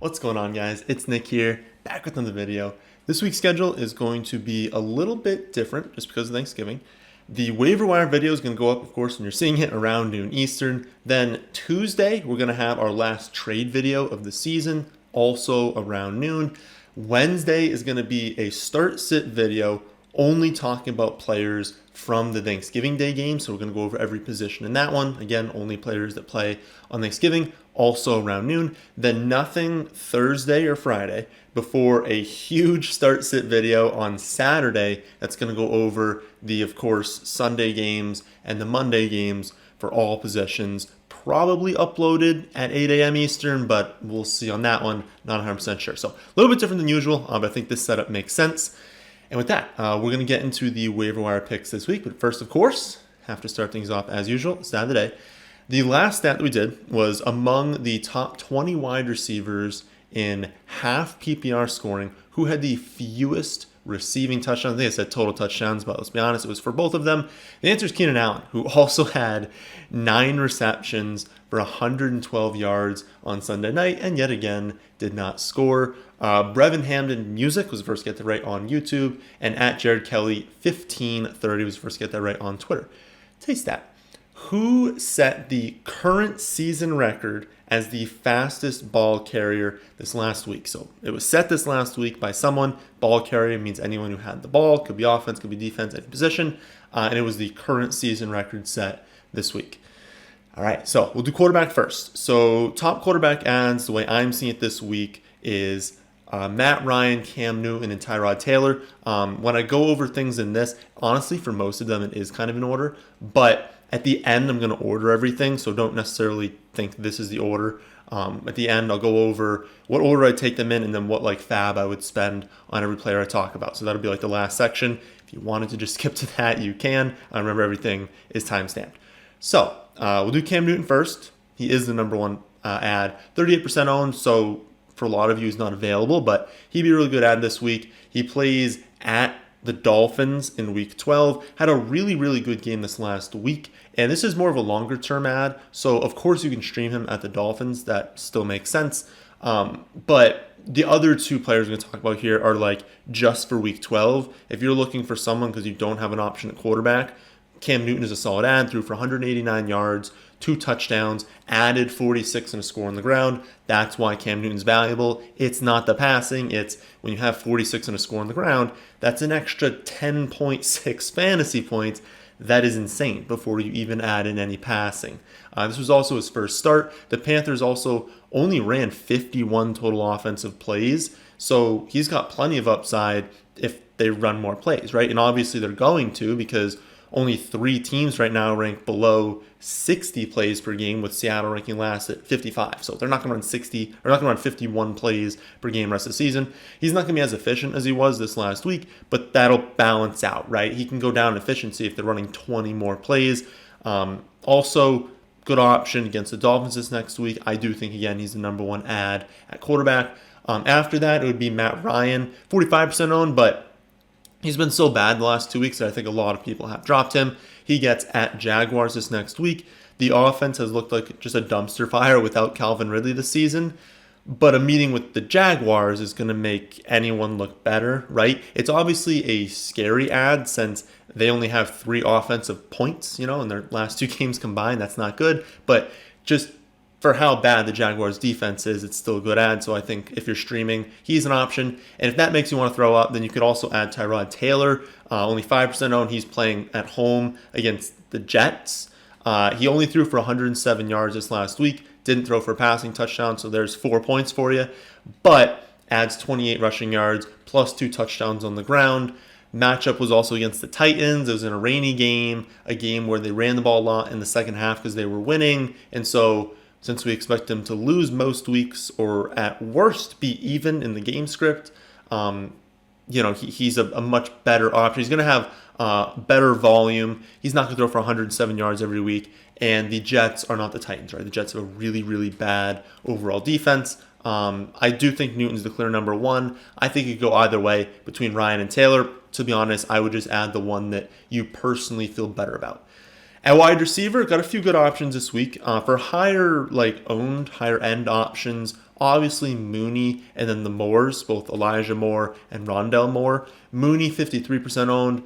What's going on, guys? It's Nick here, back with another video. This week's schedule is going to be a little bit different just because of Thanksgiving. The waiver wire video is going to go up, of course, when you're seeing it around noon Eastern. Then Tuesday, we're going to have our last trade video of the season, also around noon. Wednesday is going to be a start-sit video, only talking about players from the Thanksgiving Day game. So we're going to go over every position in that one. Again, only players that play on Thanksgiving, also around noon. Then nothing Thursday or Friday before a huge start-sit video on Saturday that's going to go over the, of course, Sunday games and the Monday games for all positions. Probably uploaded at 8 a.m. Eastern, but we'll see on that one. Not 100% sure. So a little bit different than usual, but I think this setup makes sense. And with that, we're going to get into the waiver wire picks this week. But first, of course, have to start things off as usual, stat of the day. The last stat that we did was among the top 20 wide receivers in half PPR scoring, who had the fewest receiving touchdowns. I think I said total touchdowns, but let's be honest, it was for both of them. The answer is Keenan Allen, who also had 9 receptions for 112 yards on Sunday night, and yet again did not score. Brevin Hamden Music was the first to get that right on YouTube, and at Jared Kelly 1530 was the first to get that right on Twitter. Taste that. Who set the current season record as the fastest ball carrier this last week? So it was set this last week by someone. Ball carrier means anyone who had the ball. Could be offense, could be defense, any position. And it was the current season record set this week. All right, so we'll do quarterback first. So top quarterback ads, the way I'm seeing it this week, is Matt Ryan, Cam Newton, and Tyrod Taylor. When I go over things in this, honestly, for most of them, it is kind of in order. But at the end, I'm going to order everything, so don't necessarily think this is the order. At the end, I'll go over what order I take them in and then what FAAB I would spend on every player I talk about. So that'll be the last section. If you wanted to just skip to that, you can. Remember, everything is time-stamped. So we'll do Cam Newton first. He is the number one ad. 38% owned, so for a lot of you, he's not available, but he'd be a really good ad this week. He plays at the Dolphins in Week 12. Had a really, really good game this last week. And this is more of a longer-term ad. So, of course, you can stream him at the Dolphins. That still makes sense. But the other two players we're going to talk about here are just for Week 12. If you're looking for someone because you don't have an option at quarterback, Cam Newton is a solid ad. Threw for 189 yards, 2 touchdowns, added 46 and a score on the ground. That's why Cam Newton's valuable. It's not the passing. It's when you have 46 and a score on the ground, that's an extra 10.6 fantasy points. That is insane before you even add in any passing. This was also his first start. The Panthers also only ran 51 total offensive plays, so he's got plenty of upside if they run more plays, right? And obviously they're going to, because only 3 teams right now rank below 60 plays per game, with Seattle ranking last at 55. So they're not going to run 60, or not going to run 51 plays per game rest of the season. He's not going to be as efficient as he was this last week, but that'll balance out, right? He can go down in efficiency if they're running 20 more plays. Also, good option against the Dolphins this next week. I do think, again, he's the number one ad at quarterback. After that, it would be Matt Ryan, 45% owned, but he's been so bad the last 2 weeks that I think a lot of people have dropped him. He gets at Jaguars this next week. The offense has looked like just a dumpster fire without Calvin Ridley this season. But a meeting with the Jaguars is going to make anyone look better, right? It's obviously a scary ad since they only have 3 offensive points, in their last 2 games combined. That's not good. But just for how bad the Jaguars defense is, it's still a good ad. So I think if you're streaming, he's an option. And if that makes you want to throw up, then you could also add Tyrod Taylor. Only 5% owned. He's playing at home against the Jets. He only threw for 107 yards this last week. Didn't throw for a passing touchdown, so there's 4 points for you. But adds 28 rushing yards, plus 2 touchdowns on the ground. Matchup was also against the Titans. It was in a rainy game, a game where they ran the ball a lot in the second half because they were winning. And so since we expect him to lose most weeks, or at worst be even in the game script, he's a much better option. He's going to have better volume. He's not going to throw for 107 yards every week. And the Jets are not the Titans, right? The Jets have a really, really bad overall defense. I do think Newton's the clear number one. I think it could go either way between Ryan and Taylor. To be honest, I would just add the one that you personally feel better about. At wide receiver, got a few good options this week. For higher higher end options, obviously Mooney and then the Moores, both Elijah Moore and Rondale Moore. Mooney 53% owned,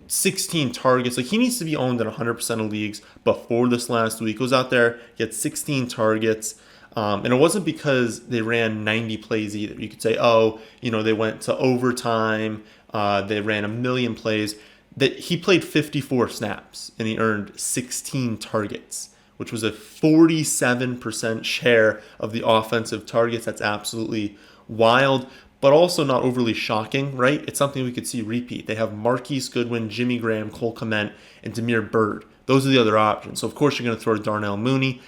16 targets. Like, he needs to be owned in 100% of leagues before this last week. Goes out there, gets 16 targets. And it wasn't because they ran 90 plays either. You could say, oh, they went to overtime. They ran a million plays. That he played 54 snaps and he earned 16 targets, which was a 47% share of the offensive targets. That's absolutely wild, but also not overly shocking, right? It's something we could see repeat. They have Marquise Goodwin, Jimmy Graham, Cole Kmet, and Damiere Byrd. Those are the other options. So, of course, you're going to throw Darnell Mooney.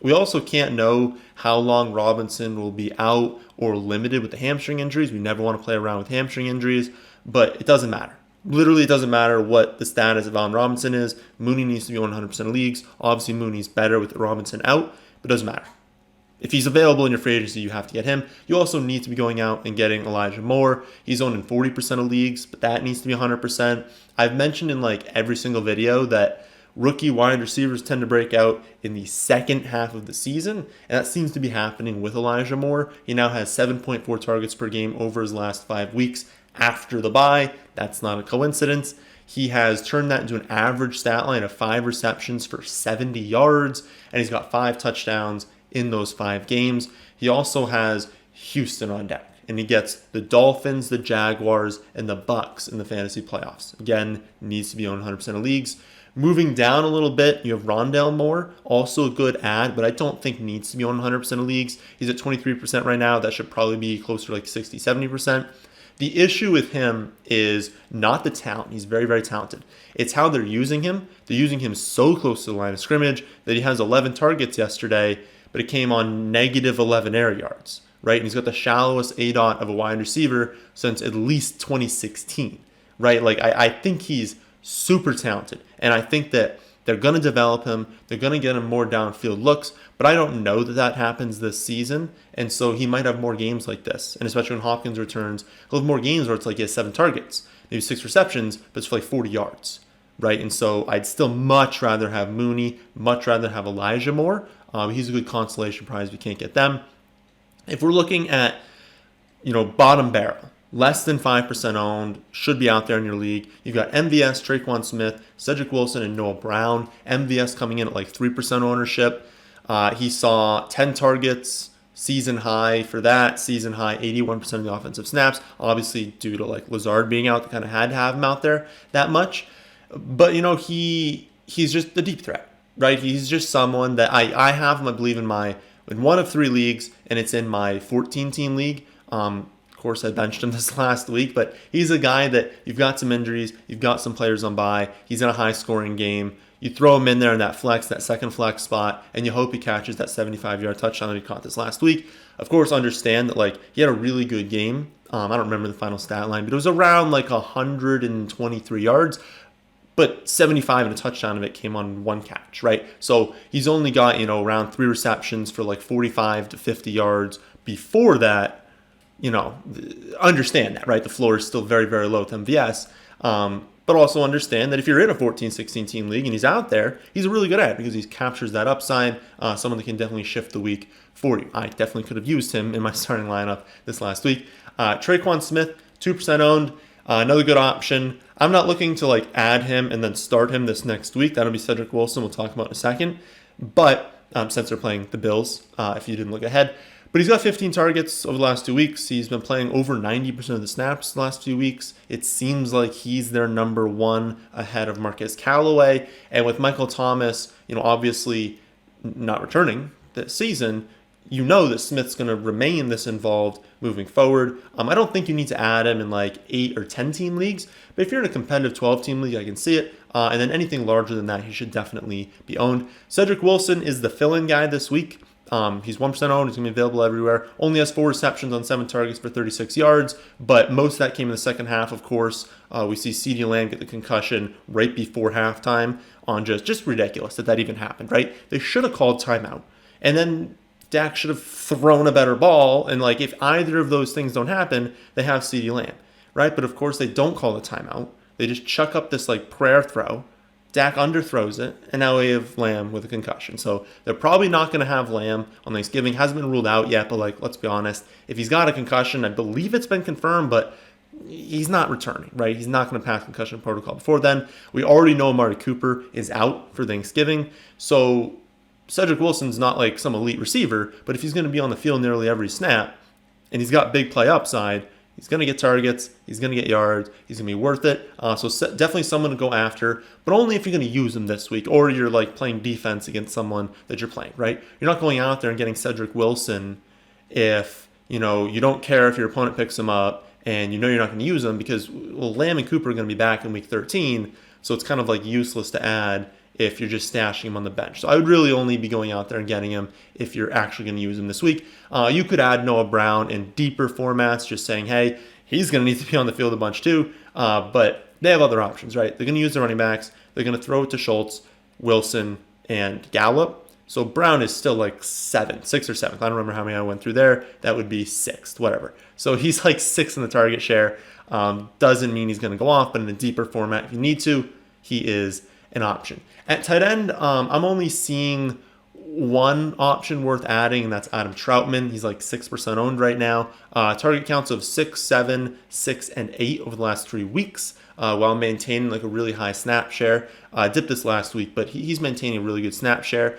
We also can't know how long Robinson will be out or limited with the hamstring injuries. We never want to play around with hamstring injuries, but it doesn't matter. Literally, it doesn't matter what the status of Allen Robinson is. Mooney needs to be on 100% of leagues. Obviously, Mooney's better with Robinson out, but it doesn't matter. If he's available in your free agency, you have to get him. You also need to be going out and getting Elijah Moore. He's owned in 40% of leagues, but that needs to be 100%. I've mentioned in every single video that rookie wide receivers tend to break out in the second half of the season, and that seems to be happening with Elijah Moore. He now has 7.4 targets per game over his last 5 weeks after the bye. That's not a coincidence. He has turned that into an average stat line of 5 receptions for 70 yards, and he's got 5 touchdowns in those 5 games. He also has Houston on deck, and he gets the Dolphins, the Jaguars, and the Bucks in the fantasy playoffs. Again, needs to be on 100% of leagues. Moving down a little bit, you have Rondale Moore, also a good ad, but I don't think needs to be on 100% of leagues. He's at 23% right now. That should probably be closer to 60, 70%. The issue with him is not the talent. He's very, very talented. It's how they're using him. They're using him so close to the line of scrimmage that he has 11 targets yesterday, but it came on negative 11 air yards, right? And he's got the shallowest ADOT of a wide receiver since at least 2016, right? I think he's super talented, and I think that they're going to develop him. They're going to get him more downfield looks, but I don't know that happens this season, and so he might have more games like this, and especially when Hopkins returns, he'll have more games where it's he has 7 targets, maybe 6 receptions, but it's for 40 yards, right? And so I'd still much rather have Mooney, much rather have Elijah Moore. He's a good consolation prize. We can't get them. If we're looking at, bottom barrel, less than 5% owned, should be out there in your league. You've got MVS, Tre'Quan Smith, Cedrick Wilson, and Noah Brown. MVS coming in at 3% ownership. He saw 10 targets, season high for that. Season high, 81% of the offensive snaps. Obviously, due to Lazard being out, they kind of had to have him out there that much. But, he's just the deep threat, right? He's just someone that I have him, I believe, in one of 3 leagues, and it's in my 14-team league. Of course, I benched him this last week, but he's a guy that you've got some injuries, you've got some players on bye, he's in a high-scoring game. You throw him in there in that second flex spot, and you hope he catches that 75-yard touchdown that he caught this last week. Of course, understand that he had a really good game. I don't remember the final stat line, but it was around 123 yards. But 75 and a touchdown of it came on 1 catch, right? So he's only got, around 3 receptions for 45 to 50 yards. Before that, understand that, right? The floor is still very, very low with MVS. But also understand that if you're in a 14, 16 team league and he's out there, he's really good at it because he captures that upside. Someone that can definitely shift the week for you. I definitely could have used him in my starting lineup this last week. Tre'Quan Smith, 2% owned. Another good option. I'm not looking to add him and then start him this next week. That'll be Cedrick Wilson. We'll talk about in a second. But since they're playing the Bills, if you didn't look ahead. But he's got 15 targets over the last 2 weeks. He's been playing over 90% of the snaps the last few weeks. It seems like he's their number 1 ahead of Marquez Callaway. And with Michael Thomas, obviously not returning this season, that Smith's going to remain this involved moving forward. I don't think you need to add him in 8 or 10 team leagues, but if you're in a competitive 12 team league, I can see it. And then anything larger than that, he should definitely be owned. Cedrick Wilson is the fill-in guy this week. He's 1% owned. He's going to be available everywhere. Only has 4 receptions on 7 targets for 36 yards, but most of that came in the second half, of course. We see CeeDee Lamb get the concussion right before halftime on just ridiculous that even happened, right? They should have called timeout. And then Dak should have thrown a better ball. And if either of those things don't happen, they have CeeDee Lamb, right? But of course, they don't call the timeout. They just chuck up this prayer throw Dak underthrows it, and now we have Lamb with a concussion. So they're probably not going to have Lamb on Thanksgiving. Hasn't been ruled out yet, but let's be honest. If he's got a concussion, I believe it's been confirmed, but he's not returning, right? He's not going to pass concussion protocol before then. We already know Amari Cooper is out for Thanksgiving. So Cedrick Wilson's not like some elite receiver, but if he's going to be on the field nearly every snap and he's got big play upside, he's going to get targets, he's going to get yards, he's going to be worth it. So definitely someone to go after, but only if you're going to use him this week or you're playing defense against someone that you're playing, right? You're not going out there and getting Cedrick Wilson if, you don't care if your opponent picks him up and you're not going to use him because, Lamb and Cooper are going to be back in week 13, so it's kind of useless to add if you're just stashing him on the bench. So I would really only be going out there and getting him if you're actually going to use him this week. You could add Noah Brown in deeper formats, just saying, hey, he's going to need to be on the field a bunch too. But they have other options, right? They're going to use the running backs. They're going to throw it to Schultz, Wilson, and Gallup. So Brown is still 6th or 7th. I don't remember how many I went through there. That would be 6th, whatever. So he's 6th in the target share. Doesn't mean he's going to go off, but in a deeper format, if you need to, he is an option. At tight end, I'm only seeing one option worth adding, and that's Adam Trautman. He's 6% owned right now. Target counts of 6, 7, 6, and 8 over the last 3 weeks, while maintaining a really high snap share. Dipped this last week, but he's maintaining a really good snap share.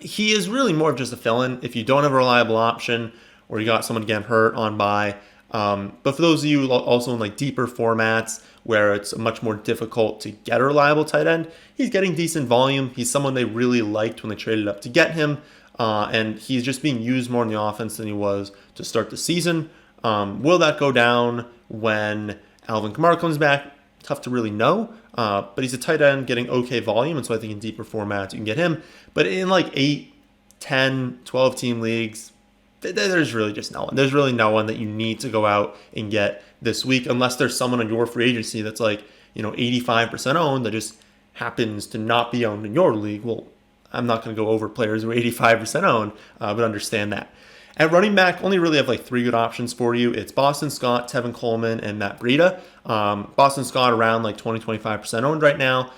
He is really more of just a fill-in if you don't have a reliable option or you got someone getting hurt on bye. But for those of you also in deeper formats where it's much more difficult to get a reliable tight end, he's getting decent volume. He's someone they really liked when they traded up to get him. And he's just being used more in the offense than he was to start the season. Will that go down when Alvin Kamara comes back? Tough to really know. But he's a tight end getting okay volume, and so I think in deeper formats you can get him. But in 8, 10, 12 team leagues, there's really just no one. There's really no one that you need to go out and get this week unless there's someone on your free agency that's 85% owned that just happens to not be owned in your league. Well, I'm not going to go over players who are 85% owned, but understand that. At running back, only really have 3 good options for you. It's Boston Scott, Tevin Coleman, and Matt Breida. Boston Scott around 20-25% owned right now.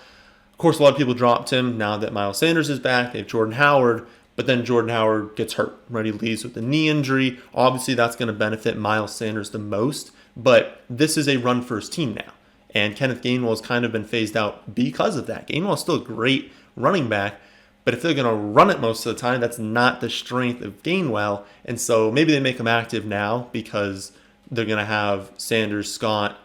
Of course, a lot of people dropped him now that Miles Sanders is back. They have Jordan Howard. But then Jordan Howard gets hurt, right? He leaves with a knee injury. Obviously, that's going to benefit Miles Sanders the most. But this is a run-first team now. And Kenneth Gainwell has kind of been phased out because of that. Gainwell is still a great running back. But if they're going to run it most of the time, that's not the strength of Gainwell. And so maybe they make him active now because they're going to have Sanders, Scott,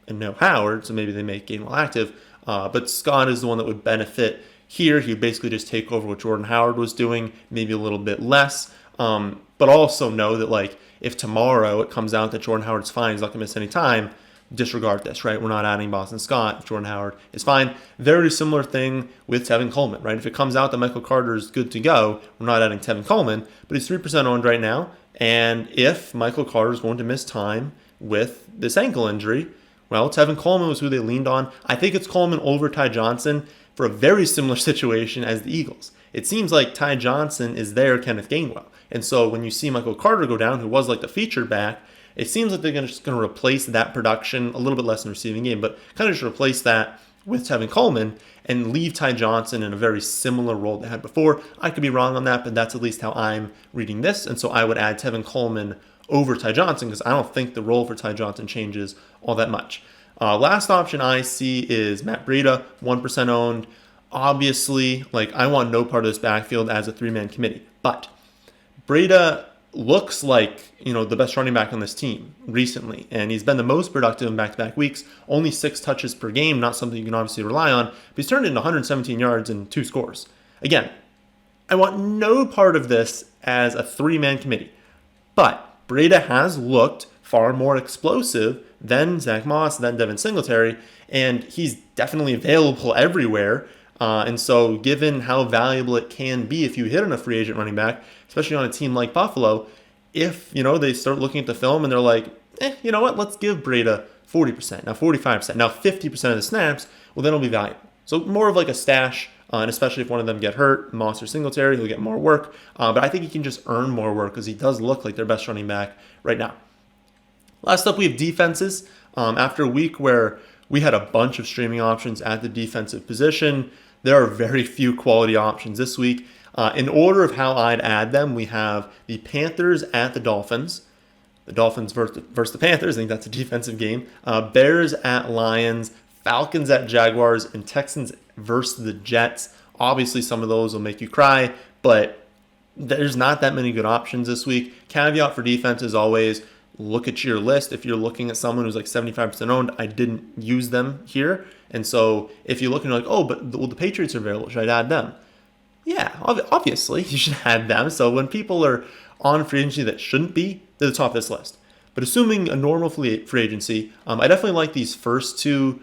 and no Howard. So maybe they make Gainwell active. But Scott is the one that would benefit here. He would basically just take over what Jordan Howard was doing, maybe a little bit less. But also know that if tomorrow it comes out that Jordan Howard's fine, he's not going to miss any time, disregard this, right? We're not adding Boston Scott if Jordan Howard is fine. Very similar thing with Tevin Coleman, right? If it comes out that Michael Carter is good to go, we're not adding Tevin Coleman, but he's 3% owned right now. And if Michael Carter is going to miss time with this ankle injury, well, Tevin Coleman was who they leaned on. I think it's Coleman over Ty Johnson for a very similar situation as the Eagles. It seems like Ty Johnson is their Kenneth Gainwell. And so when you see Michael Carter go down, who was the featured back, it seems like they're just going to replace that production, a little bit less in the receiving game, but kind of just replace that with Tevin Coleman and leave Ty Johnson in a very similar role they had before. I could be wrong on that, but that's at least how I'm reading this. And so I would add Tevin Coleman over Ty Johnson because I don't think the role for Ty Johnson changes all that much. Last option I see is Matt Breida, 1% owned. Obviously, I want no part of this backfield as a 3-man committee. But Breida looks the best running back on this team recently. And he's been the most productive in back-to-back weeks. Only 6 touches per game, not something you can obviously rely on. But he's turned into 117 yards and 2 scores. Again, I want no part of this as a 3-man committee. But Breida has looked far more explosive than Zach Moss, than Devin Singletary, and he's definitely available everywhere. And so given how valuable it can be if you hit on a free agent running back, especially on a team like Buffalo, if, they start looking at the film and they're like, you know what, let's give Breida 40%, now 45%, now 50% of the snaps, well, then it'll be valuable. So more of a stash, and especially if one of them get hurt, Moss or Singletary, he'll get more work. But I think he can just earn more work because he does look like their best running back right now. Last up, we have defenses. After a week where we had a bunch of streaming options at the defensive position. There are very few quality options this week. In order of how I'd add them, we have the Panthers at the Dolphins. The Dolphins versus the Panthers. I think that's a defensive game. Bears at Lions. Falcons at Jaguars. And Texans versus the Jets. Obviously, some of those will make you cry, but there's not that many good options this week. Caveat for defense is always look at your list. If you're looking at someone who's like 75% owned, I didn't use them here. And so if you're looking like, oh, but the Patriots are available, should I add them? Yeah, obviously you should add them. So when people are on free agency that shouldn't be, they're the top of this list. But assuming a normal free agency, I definitely like these first two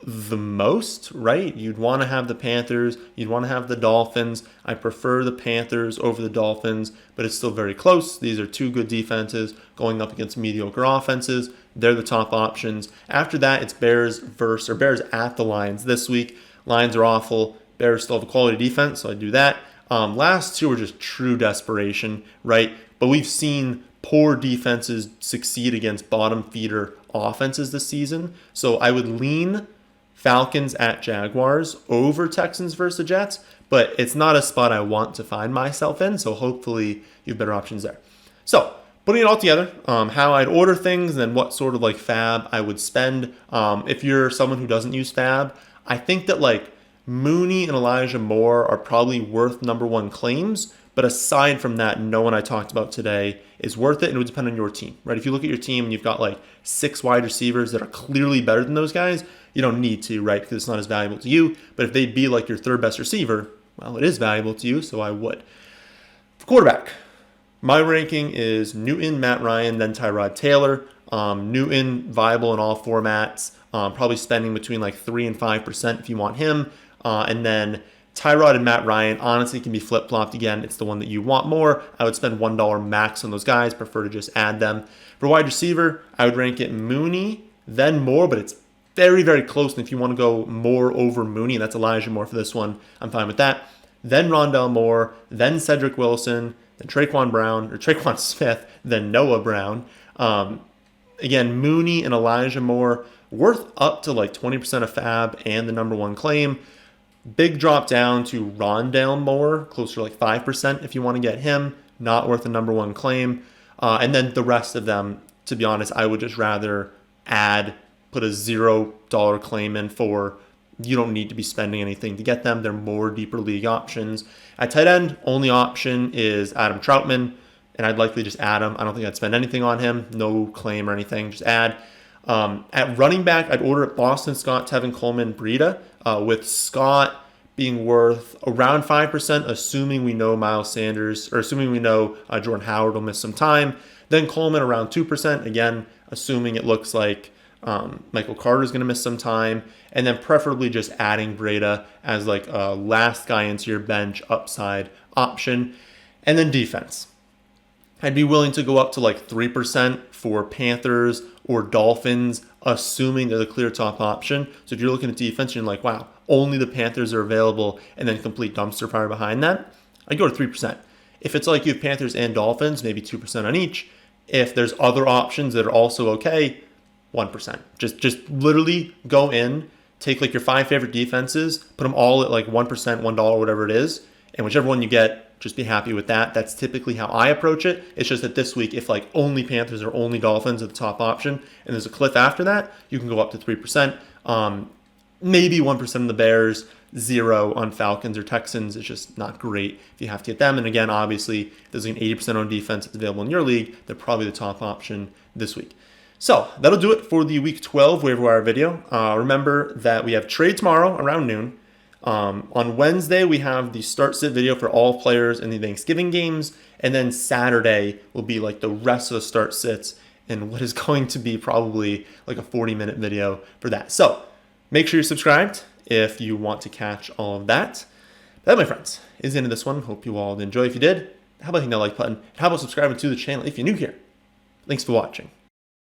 the most, right? You'd want to have the Panthers, you'd want to have the Dolphins. I prefer the Panthers over the Dolphins, but it's still very close. These are two good defenses going up against mediocre offenses. They're the top options. After that, it's Bears at the Lions this week. Lions are awful. Bears still have a quality defense, so I do that. Last two are just true desperation, right? But we've seen poor defenses succeed against bottom feeder offenses this season. So I would lean Falcons at Jaguars over Texans versus the Jets, but it's not a spot I want to find myself in, so hopefully you have better options there. So putting it all together, how I'd order things and what sort of like FAAB I would spend. If you're someone who doesn't use FAAB, I think that like Mooney and Elijah Moore are probably worth number one claims, but aside from that, no one I talked about today is worth it, and it would depend on your team, right? If you look at your team and you've got like 6 wide receivers that are clearly better than those guys, you don't need to, right? Because it's not as valuable to you. But if they'd be like your third best receiver, well, it is valuable to you, so I would. For quarterback, my ranking is Newton, Matt Ryan, then Tyrod Taylor. Newton, viable in all formats, probably spending between like 3 and 5% if you want him. And then Tyrod and Matt Ryan honestly can be flip-flopped again. It's the one that you want more. I would spend $1 max on those guys, prefer to just add them. For wide receiver, I would rank it Mooney, then Moore, but it's very, very close. And if you want to go Moore over Mooney, and that's Elijah Moore for this one, I'm fine with that. Then Rondale Moore, then Cedrick Wilson, then Tre'Quan Smith, then Noah Brown. Again, Mooney and Elijah Moore worth up to like 20% of FAAB and the number one claim. Big drop down to Rondale Moore, closer to like 5% if you want to get him. Not worth the number one claim. And then the rest of them, to be honest, I would just rather put a $0 claim in for. You don't need to be spending anything to get them. They're more deeper league options. At tight end, only option is Adam Trautman, and I'd likely just add him. I don't think I'd spend anything on him. No claim or anything, just add. At running back, I'd order Boston Scott, Tevin Coleman, Breida, with Scott being worth around 5%, assuming we know Miles Sanders, or assuming we know Jordan Howard will miss some time. Then Coleman around 2%, again, assuming it looks like Michael Carter's going to miss some time. And then preferably just adding Breida as like a last guy into your bench upside option. And then defense. I'd be willing to go up to like 3% for Panthers or Dolphins, assuming they're the clear top option. So if you're looking at defense and you're like, wow, only the Panthers are available, and then complete dumpster fire behind that, I'd go to 3%. If it's like you have Panthers and Dolphins, maybe 2% on each. If there's other options that are also okay, 1%. Just literally go in, take like your 5 favorite defenses, put them all at like 1%, $1, whatever it is, and whichever one you get, just be happy with that. That's typically how I approach it. It's just that this week, if like only Panthers or only Dolphins are the top option, and there's a cliff after that, you can go up to 3%. Maybe 1% on the Bears, 0 on Falcons or Texans. It's just not great if you have to get them. And again, obviously, if there's an 80% on defense that's available in your league, they're probably the top option this week. So that'll do it for the Week 12 waiver wire video. Remember that we have trade tomorrow around noon. On Wednesday, we have the start sit video for all players in the Thanksgiving games. And then Saturday will be like the rest of the start sits and what is going to be probably like a 40-minute video for that. So make sure you're subscribed if you want to catch all of that. That, my friends, is the end of this one. Hope you all enjoy. If you did, how about hitting that like button? How about subscribing to the channel if you're new here? Thanks for watching.